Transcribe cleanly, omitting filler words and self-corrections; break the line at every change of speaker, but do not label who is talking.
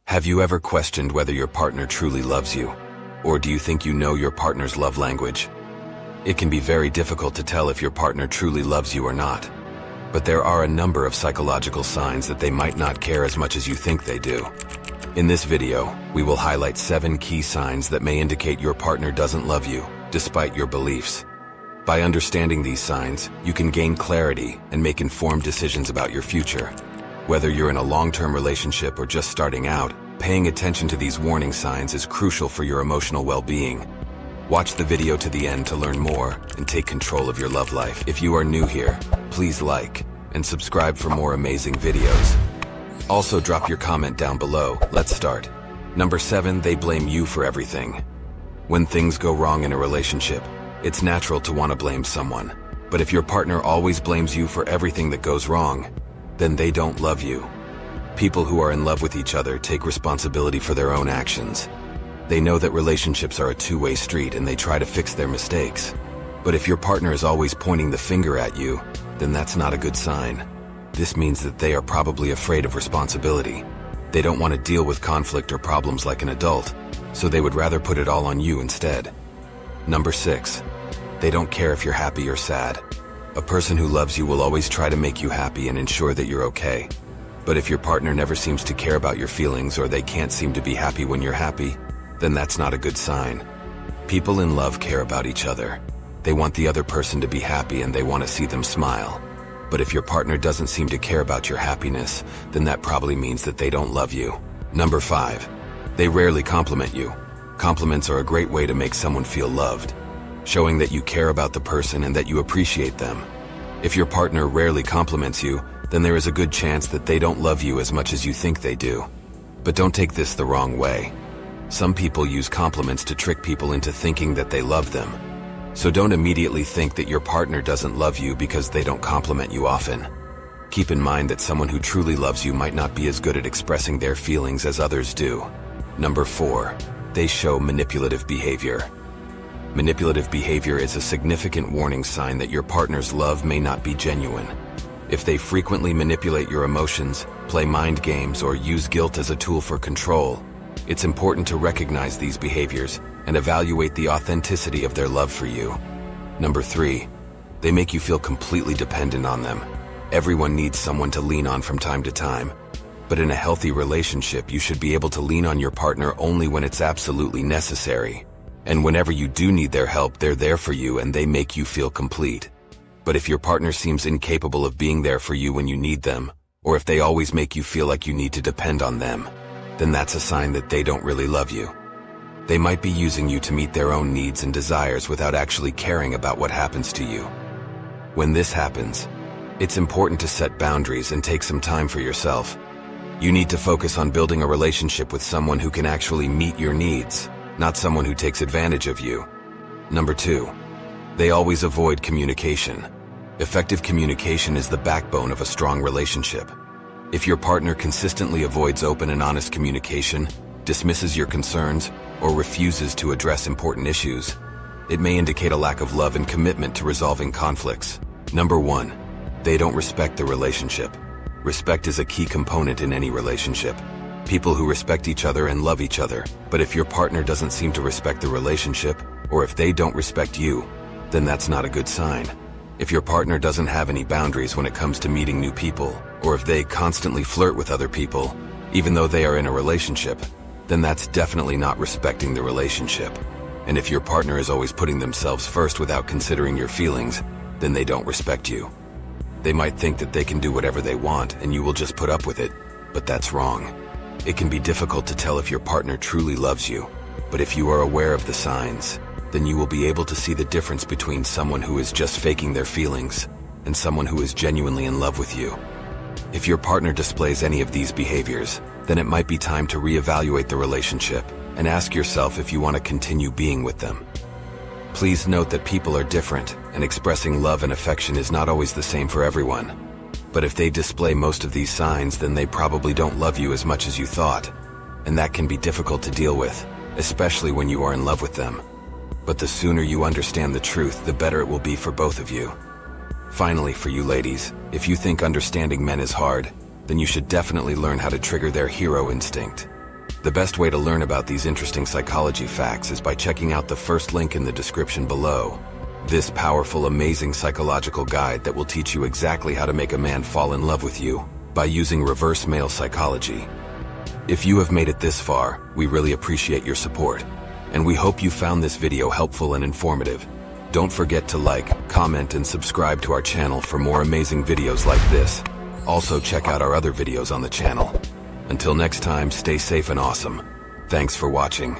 Have you ever questioned whether your partner truly loves you? Or do you think you know your partner's love language? It can be very difficult to tell if your partner truly loves you or not. But there are a number of psychological signs that they might not care as much as you think they do. In this video, we will highlight 7 key signs that may indicate your partner doesn't love you, despite your beliefs. By understanding these signs, you can gain clarity and make informed decisions about your future. Whether you're in a long-term relationship or just starting out, paying attention to these warning signs is crucial for your emotional well-being. Watch the video to the end to learn more and take control of your love life. If you are new here, please like and subscribe for more amazing videos. Also, drop your comment down below. Let's start. Number 7, they blame you for everything. When things go wrong in a relationship, it's natural to want to blame someone. But if your partner always blames you for everything that goes wrong, then they don't love you. People who are in love with each other take responsibility for their own actions. They know that relationships are a two-way street and they try to fix their mistakes. But if your partner is always pointing the finger at you, then that's not a good sign. This means that they are probably afraid of responsibility. They don't want to deal with conflict or problems like an adult, so they would rather put it all on you instead. Number 6, they don't care if you're happy or sad. A person who loves you will always try to make you happy and ensure that you're okay. But if your partner never seems to care about your feelings or they can't seem to be happy when you're happy, then that's not a good sign. People in love care about each other. They want the other person to be happy and they want to see them smile. But if your partner doesn't seem to care about your happiness, then that probably means that they don't love you. Number 5, they rarely compliment you. Compliments are a great way to make someone feel loved, showing that you care about the person and that you appreciate them. If your partner rarely compliments you, then there is a good chance that they don't love you as much as you think they do. But don't take this the wrong way. Some people use compliments to trick people into thinking that they love them. So don't immediately think that your partner doesn't love you because they don't compliment you often. Keep in mind that someone who truly loves you might not be as good at expressing their feelings as others do. Number 4, they show manipulative behavior. Manipulative behavior is a significant warning sign that your partner's love may not be genuine. If they frequently manipulate your emotions, play mind games, or use guilt as a tool for control, it's important to recognize these behaviors and evaluate the authenticity of their love for you. Number 3, they make you feel completely dependent on them. Everyone needs someone to lean on from time to time. But in a healthy relationship, you should be able to lean on your partner only when it's absolutely necessary. And whenever you do need their help, they're there for you and they make you feel complete. But if your partner seems incapable of being there for you when you need them, or if they always make you feel like you need to depend on them, then that's a sign that they don't really love you. They might be using you to meet their own needs and desires without actually caring about what happens to you. When this happens, it's important to set boundaries and take some time for yourself. You need to focus on building a relationship with someone who can actually meet your needs, not someone who takes advantage of you. Number 2, they always avoid communication. Effective communication is the backbone of a strong relationship. If your partner consistently avoids open and honest communication, dismisses your concerns, or refuses to address important issues, it may indicate a lack of love and commitment to resolving conflicts. Number 1, they don't respect the relationship. Respect is a key component in any relationship. People who respect each other and love each other, but if your partner doesn't seem to respect the relationship, or if they don't respect you, then that's not a good sign. If your partner doesn't have any boundaries when it comes to meeting new people, or if they constantly flirt with other people, even though they are in a relationship, then that's definitely not respecting the relationship. And if your partner is always putting themselves first without considering your feelings, then they don't respect you. They might think that they can do whatever they want and you will just put up with it, but that's wrong. It can be difficult to tell if your partner truly loves you, but if you are aware of the signs, then you will be able to see the difference between someone who is just faking their feelings and someone who is genuinely in love with you. If your partner displays any of these behaviors, then it might be time to reevaluate the relationship and ask yourself if you want to continue being with them. Please note that people are different, and expressing love and affection is not always the same for everyone. But if they display most of these signs, then they probably don't love you as much as you thought, and that can be difficult to deal with, especially when you are in love with them. But the sooner you understand the truth, the better it will be for both of you. Finally, for you ladies, if you think understanding men is hard, then you should definitely learn how to trigger their hero instinct. The best way to learn about these interesting psychology facts is by checking out the first link in the description below. This powerful, amazing psychological guide that will teach you exactly how to make a man fall in love with you by using reverse male psychology. If you have made it this far, we really appreciate your support, and we hope you found this video helpful and informative. Don't forget to like, comment, and subscribe to our channel for more amazing videos like this. Also, check out our other videos on the channel. Until next time, stay safe and awesome. Thanks for watching.